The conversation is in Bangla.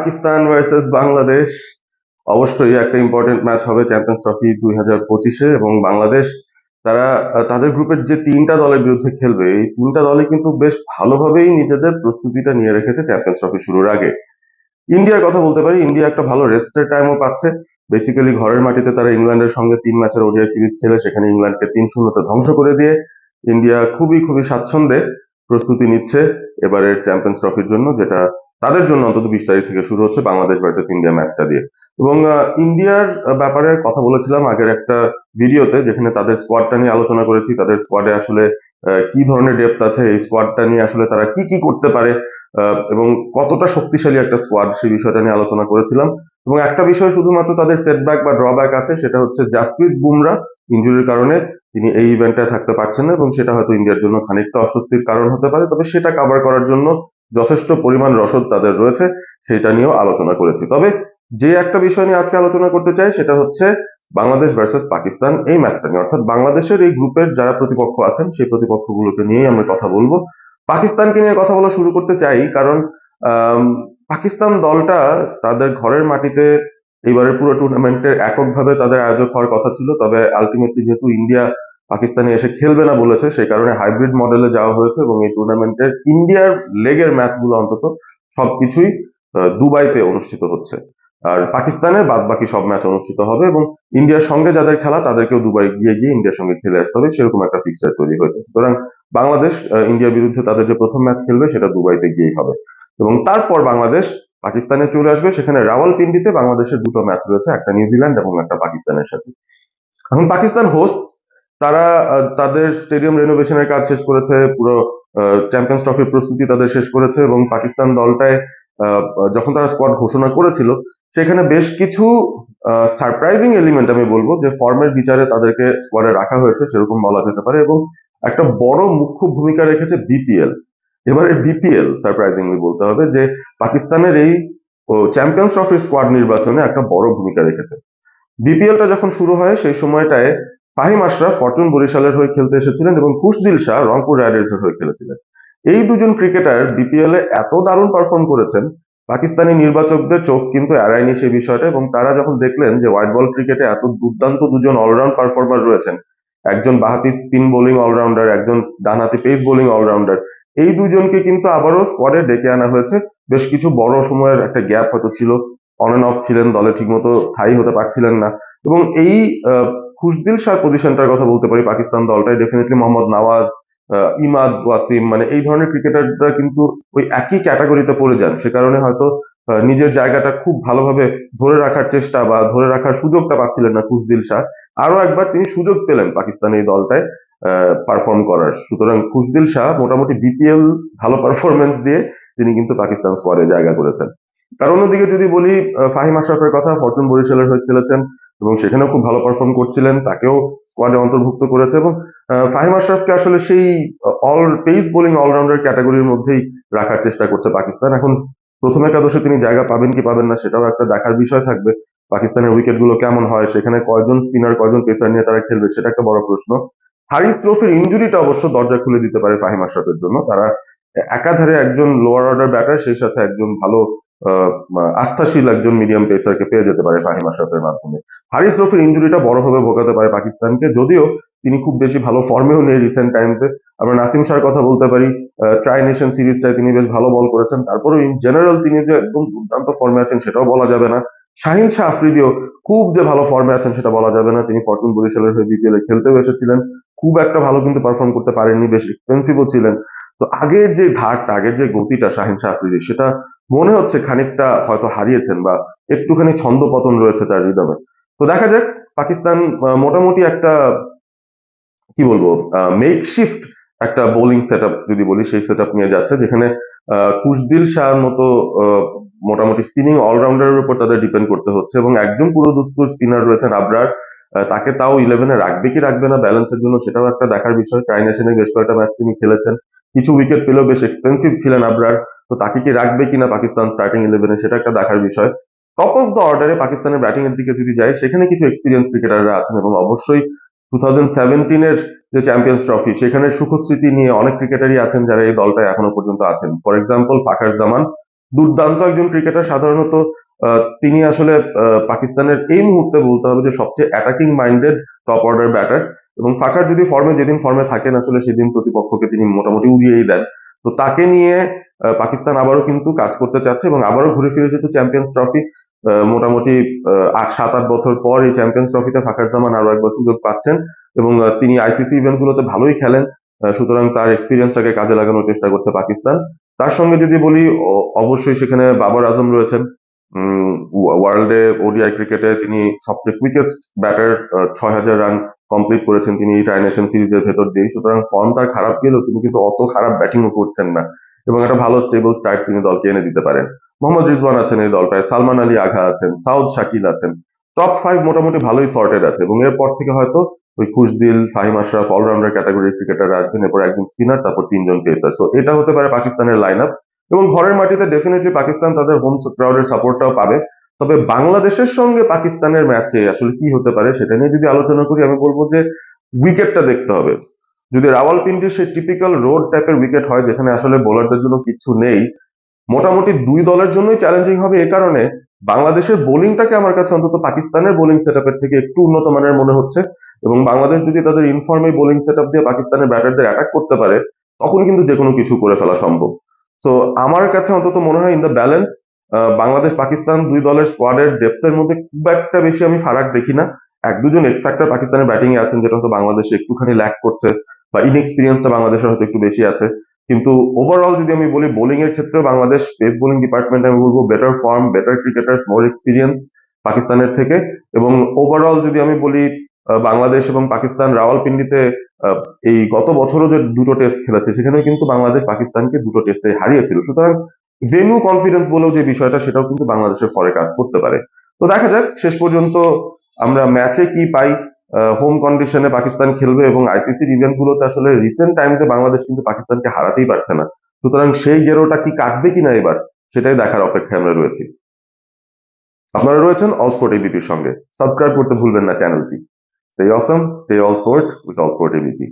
পাকিস্তান ভার্সেস বাংলাদেশ অবশ্যই একটা ইম্পর্টেন্ট ম্যাচ হবে চ্যাম্পিয়ন্স ট্রফি 2025-এ। এবং বাংলাদেশ তারা তাদের গ্রুপের যে তিনটা দলের বিরুদ্ধে খেলবে, এই তিনটা দলই কিন্তু বেশ ভালোভাবেই নিজেদের প্রস্তুতিটা নিয়ে রেখেছে চ্যাম্পিয়ন্স ট্রফি শুরুর আগে। ইন্ডিয়ার কথা বলতে পারি, ইন্ডিয়া একটা ভালো রেস্টের টাইমও পাচ্ছে। বেসিক্যালি ঘরের মাটিতে তারা ইংল্যান্ডের সঙ্গে 3 ম্যাচের ওডিআই সিরিজ খেলে সেখানে ইংল্যান্ডকে 3-0-তে ধ্বংস করে দিয়ে ইন্ডিয়া খুবই খুবই স্বাচ্ছন্দ্যে প্রস্তুতি নিচ্ছে এবারের চ্যাম্পিয়ন্স ট্রফির জন্য, যেটা তাদের জন্য অন্তত 20 তারিখ থেকে শুরু হচ্ছে বাংলাদেশ ভার্সেস ইন্ডিয়া ম্যাচটা দিয়ে। এবং ইন্ডিয়ার ব্যাপারে কথা বলেছিলাম আগের একটা ভিডিওতে, যেখানে তাদের স্কোয়াডটা নিয়ে আলোচনা করেছি। তাদের স্কোয়াডে আসলে কি ধরনের ডেপথ আছে, এই স্কোয়াডটা নিয়ে আসলে তারা কি কি করতে পারে, এবং কতটা শক্তিশালী একটা স্কোয়াড, সেই বিষয়টা নিয়ে আলোচনা করেছিলাম। এবং একটা বিষয় শুধুমাত্র তাদের সেটব্যাক বা ড্রব্যাক আছে, সেটা হচ্ছে জাসপ্রীত বুমরা ইনজুরির কারণে তিনি এই ইভেন্টে থাকতে পারছেন না, এবং সেটা হয়তো ইন্ডিয়ার জন্য খানিকটা অস্বস্তির কারণ হতে পারে। তবে সেটা কভার করার জন্য যথেষ্ট পরিমাণ রসদ তাদের রয়েছে, সেটা নিয়েও আলোচনা করেছি। তবে যে একটা বিষয় নিয়ে আজকে আলোচনা করতে চাই সেটা হচ্ছে বাংলাদেশ ভার্সেস পাকিস্তান এই ম্যাচটা নিয়ে, অর্থাৎ বাংলাদেশের এই গ্রুপের যারা প্রতিপক্ষ আছেন সেই প্রতিপক্ষগুলোকে নিয়েই আমরা কথা বলবো। পাকিস্তানকে নিয়ে কথা বলা শুরু করতে চাই কারণ আম, পাকিস্তান দলটা তাদের ঘরের মাটিতে এইবারের পুরো টুর্নামেন্টের এককভাবে তাদের আয়োজক হওয়ার কথা ছিল। তবে আলটিমেটলি যেহেতু ইন্ডিয়া পাকিস্তানে এসে খেলবে না বলেছে, সেই কারণে হাইব্রিড মডেলে যাওয়া হয়েছে এবং এই টুর্নামেন্টের ইন্ডিয়ার লেগের ম্যাচগুলো অন্তত সবকিছুই দুবাইতে অনুষ্ঠিত হচ্ছে। আর পাকিস্তানের বাদ বাকি সব ম্যাচ অনুষ্ঠিত হবে এবং ইন্ডিয়ার সঙ্গে যাদের খেলা তাদেরকেও দুবাই গিয়ে গিয়ে ইন্ডিয়ার সঙ্গে খেলে আসতে হবে, সেরকম একটা ফিক্সচার তৈরি হয়েছে। সুতরাং বাংলাদেশ ইন্ডিয়ার বিরুদ্ধে তাদের যে প্রথম ম্যাচ খেলবে সেটা দুবাইতে গিয়েই হবে। এবং তারপর বাংলাদেশ পাকিস্তানে চলে আসবে, সেখানে রাওয়ালপিন্ডিতে বাংলাদেশের দুটো ম্যাচ রয়েছে, একটা নিউজিল্যান্ড এবং একটা পাকিস্তানের সাথে। এখন পাকিস্তান হোস্ট, তারা তাদের স্টেডিয়াম রেনোভেশনের কাজ শেষ করেছে, পুরো চ্যাম্পিয়ন্স ট্রফির প্রস্তুতি তাদের শেষ করেছে। এবং পাকিস্তান দলটায় আহ, যখন তারা স্কোয়াড ঘোষণা করেছিল সেখানে বেশ কিছু সারপ্রাইজিং এলিমেন্ট, আমি বলবো যে ফর্মের বিচারে তাদেরকে স্কোয়াডে রাখা হয়েছে সেরকম বলা যেতে পারে। এবং একটা বড় মুখ্য ভূমিকা রেখেছে বিপিএল। এবারে বিপিএল সারপ্রাইজিংলি বলতে হবে যে পাকিস্তানের এই চ্যাম্পিয়ন্স ট্রফির স্কোয়াড নির্বাচনে একটা বড় ভূমিকা রেখেছে। বিপিএলটা যখন শুরু হয় সেই সময়টায় ফাহিম আশরাফ ফরচুন বরিশালের হয়ে খেলতে এসেছিলেন এবং খুশদিল শাহ রংপুর রাইডার্সের হয়ে খেলেছিলেন। এই দুজন ক্রিকেটার বিপিএল এ এত দারুণ পারফর্ম করেছেন, পাকিস্তানি নির্বাচকদের চোখ কিন্তু এড়ায়নি সেই বিষয়টা। এবং তারা যখন দেখলেন যে হোয়াইট বল ক্রিকেটে এত দুর্দান্ত দুজন অলরাউন্ড পারফর্মার রয়েছেন, একজন বাঁহাতি স্পিন বোলিং অলরাউন্ডার, একজন ডানহাতি পেস বোলিং অলরাউন্ডার, এই দুজনকে কিন্তু আবারও স্কোয়াডে ডেকে আনা হয়েছে। বেশ কিছু বড় সময়ের একটা গ্যাপ হয়তো ছিল, অন এন্ড অফ ছিলেন, দলে ঠিকমতো স্থায়ী হতে পারছিলেন না। এবং এই খুশদিল শাহ পজিশনটার কথা বলতে পারি পাকিস্তান দলটাই ডেফিনেটলি মোহাম্মদ নওয়াজ, ইমাদ ওয়াসিম, মানে এই ধরনের ক্রিকেটাররা কিন্তু ওই একই ক্যাটাগরিতে পড়ে যান। সে কারণে হয়তো নিজের জায়গাটা খুব ভালোভাবে ধরে রাখার চেষ্টা বা ধরে রাখার সুযোগটা পাচ্ছিলেন না খুশদিল শাহ। আরো একবার তিনি সুযোগ পেলেন পাকিস্তান এই দলটায় পারফর্ম করার। সুতরাং খুশদিল শাহ মোটামুটি বিপিএল ভালো পারফরমেন্স দিয়ে তিনি কিন্তু পাকিস্তান স্কোয়াডে জায়গা করেছেন। তার অন্যদিকে যদি বলি ফাহিম আশরাফের কথা, ফরচুন বরিশালের হয়ে খেলেছেন এবং সেখানেও খুব ভালো পারফর্ম করছিলেন, তাকেও স্কোয়াডে অন্তর্ভুক্ত করেছে। এবং ফাহিম আশরাফকে আসলে সেই অল পেস বোলিং অলরাউন্ডার ক্যাটাগরির মধ্যেই রাখার চেষ্টা করছে পাকিস্তান। এখন প্রথম একাদশে তিনি জায়গা পাবেন কি পাবেন না সেটাও একটা দেখার বিষয় থাকবে। পাকিস্তানের উইকেট গুলো কেমন হয়, সেখানে কয়জন স্পিনার কয়জন পেসার নিয়ে তারা খেলবে সেটা একটা বড় প্রশ্ন। হারিস ট্রফির ইঞ্জুরিটা অবশ্য দরজা খুলে দিতে পারে ফাহিম আশরাফের জন্য। তারা একাধারে একজন লোয়ার অর্ডার ব্যাটার, সেই সাথে একজন ভালো আহ, আস্থাশীল একজন মিডিয়াম পেসারকে পেয়ে যেতে পারে ফাহিম আশরাফের মাধ্যমে। হারিস রফির ইঞ্জুরিটা বড়ভাবে ভোগাতে পারে পাকিস্তানকে, যদিও তিনি খুব বেশি ভালো ফর্মেও নেই রিসেন্ট টাইমসে। আমরা নাসিম শাহর কথা বলতে পারি, ট্রাই নেশন সিরিজটায় তিনি বেশ ভালো বল করেছেন, তারপরেও ইন জেনারেল তিনি যে একদম দুর্দান্ত ফর্মে আছেন সেটাও বলা যাবে না। শাহিন শাহ আফ্রিদিও খুব যে ভালো ফর্মে আছেন সেটা বলা যাবে না। তিনি ফরচুন বরিশালের হয়ে বিপিএল এ খেলতেও এসেছিলেন, খুব একটা ভালো কিন্তু পারফর্ম করতে পারেননি, বেশ এক্সপেন্সিভও ছিলেন। তো আগের যে ধারটা, আগের যে গতিটা শাহিন শাহ আফ্রিদির, সেটা মনে হচ্ছে খানিকটা হয়তো হারিয়েছেন বা একটুখানি ছন্দ পতন রয়েছে তার রিদমে। তো দেখা যাক। পাকিস্তান মোটামুটি একটা কি বলবো মেকশিফট একটা বোলিং সেট আপ যদি বলি, সেই সেট আপ নিয়ে যাচ্ছে, যেখানে খুশদিল শাহর মতো আহ, মোটামুটি স্পিনিং অলরাউন্ডারের উপর তাদের ডিপেন্ড করতে হচ্ছে। এবং একজন পুরো দুস্তুর স্পিনার রয়েছেন আবরার, তাকে তাও ইলেভেনে রাখবে কি রাখবে না ব্যালেন্সের জন্য সেটাও একটা দেখার বিষয়। ট্রাই নেশনে বেশ কয়েকটা ম্যাচ তিনি খেলেছেন, কিছু উইকেট পেলেও বেশ এক্সপেন্সিভ ছিলেন আবরার। তো তাকে কি রাখবে কিনা পাকিস্তান স্টার্টিং ইলেভেনে সেটা একটা দেখার বিষয়। টপ অফ দ্য অর্ডারে পাকিস্তানের ব্যাটিং এর দিকে যদি যাই, সেখানে কিছু এক্সপিরিয়েন্স ক্রিকেটাররা আছেন এবং অবশ্যই 2017-এর যে চ্যাম্পিয়ন্স ট্রফি সেখানে সুখস্মৃতি নিয়ে অনেক ক্রিকেটারই আছেন যারা এই দলটায় এখনো পর্যন্ত আছেন। ফর এক্সাম্পল ফাখার জামান, দুর্দান্ত একজন ক্রিকেটার। সাধারণত তিনি আসলে পাকিস্তানের এই মুহূর্তে বলতে হবে যে সবচেয়ে attacking minded top order batter. এবং ফাখার যদি যেদিন ফর্মে থাকেন আসলে সেদিন প্রতিপক্ষকে তিনি মোটামুটি উড়িয়েই দেন। তো তাকে নিয়ে পাকিস্তান আবারও কিন্তু কাজ করতে চাচ্ছে এবং আবারও ঘুরে ফিরে যেহেতু চ্যাম্পিয়ন্স ট্রফি মোটামুটি 7-8 বছর পর এই চ্যাম্পিয়ন্স ট্রফিতে ফাখার জামান আরো একবার সুযোগ পাচ্ছেন। এবং তিনি আইসিসি ইভেন্ট গুলোতে ভালোই খেলেন। সুতরাং তার এক্সপিরিয়েন্সটাকে কাজে লাগানোর চেষ্টা করছে পাকিস্তান। তার সঙ্গে যদি বলি অবশ্যই সেখানে বাবর আজম রয়েছেন। ওয়ার্ল্ডে ওডিআই ক্রিকেটে তিনি সবচেয়ে কুইকেস্ট ব্যাটার, 6,000 রান কমপ্লিট করেছেন তিনি এই ট্রাই নেশন সিরিজের ভেতর দিয়ে। সুতরাং ফর্ম তার খারাপ গেলেও তিনি কিন্তু অত খারাপ ব্যাটিংও করছেন না এবং একটা ভালো স্টেবল স্টার্ট তিনি দলকে এনে দিতে পারেন। মোহাম্মদ রিজওয়ান আছেন এই দলটায়, সালমান আলী আগা আছেন, সাউদ শাকিল আছেন। টপ 5 মোটামুটি ভালোই সর্টেড আছে এবং এরপর থেকে হয়তো ওই খুশদিল, ফাহিম আশরাফ অলরাউন্ডার ক্যাটাগরির ক্রিকেটার আসবেন, এরপর একজন স্পিনার, তারপর 3 জন পেসার। তো এটা হতে পারে পাকিস্তানের লাইন আপ। এবং ঘরের মাটিতে ডেফিনেটলি পাকিস্তান তাদের হোম ক্রাউডের সাপোর্টটাও পাবে। তবে বাংলাদেশের সঙ্গে পাকিস্তানের ম্যাচে আসলে কি হতে পারে সেটা নিয়ে যদি আলোচনা করি, আমি বলবো যে উইকেটটা দেখতে হবে। যদি রাওয়ালপিন্ডির সেই টিপিক্যাল রোড টাইপের উইকেট হয় যেখানে আসলে বোলারদের জন্য কিচ্ছু নেই, মোটামুটি দুই দলের জন্যই চ্যালেঞ্জিং হবে। এ কারণে বাংলাদেশের বোলিংটাকে আমার কাছে অন্তত পাকিস্তানের বোলিং সেটআপের থেকে একটু উন্নত মানের মনে হচ্ছে। এবং বাংলাদেশ যদি তাদের ইনফর্মে বোলিং সেটআপ দিয়ে পাকিস্তানের ব্যাটারদের অ্যাটাক করতে পারে তখন কিন্তু যে কোনো কিছু করে ফেলা সম্ভব। তো আমার কাছে অন্তত মনে হয় in the balance Bangladesh Pakistan দুই দলের স্কোয়াডের ডেপথের মধ্যে খুব একটা বেশি আমি ফারাক দেখি না। 1-2 জন এক্স ফ্যাক্টর পাকিস্তানের ব্যাটিং এ আছেন যেটা হয়তো বাংলাদেশে একটুখানি ল্যাক করছে, বা ইনএক্সপিরিয়েন্সটা বাংলাদেশের হয়তো একটু বেশি আছে। কিন্তু ওভারঅল যদি আমি বলি বোলিং এর ক্ষেত্রে বাংলাদেশ পেস বোলিং ডিপার্টমেন্ট আমি বলবো বেটার ফর্ম, বেটার ক্রিকেটার্স, মোর এক্সপিরিয়েন্স পাকিস্তানের থেকে। এবং ওভারঅল যদি আমি বলি বাংলাদেশ এবং পাকিস্তান রাওয়ালপিন্ডিতে আহ, এই গত বছরও যে দুটো টেস্ট খেলেছে সেখানেও কিন্তু বাংলাদেশ পাকিস্তানকে দুটো টেস্টে হারিয়েছিল। সুতরাং ভেন্যু কনফিডেন্স বলেও যে বিষয়টা সেটাও কিন্তু বাংলাদেশের ফরে কাজ করতে পারে। তো দেখা যাক শেষ পর্যন্ত আমরা ম্যাচে কি পাই। হোম কন্ডিশনে পাকিস্তান খেলবে এবং আইসিসির ইভেন্ট গুলোতে আসলে রিসেন্ট টাইমসে বাংলাদেশ কিন্তু পাকিস্তানকে হারাতেই পারছে না। সুতরাং সেই গেরোটা কি কাটবে কিনা এবার সেটাই দেখার অপেক্ষায় আমরা রয়েছি। আপনারা রয়েছেন অল স্পোর্ট এবিপির সঙ্গে। সাবস্ক্রাইব করতে ভুলবেন না চ্যানেলটি। Stay Assam, stay all sport with all sport ABP.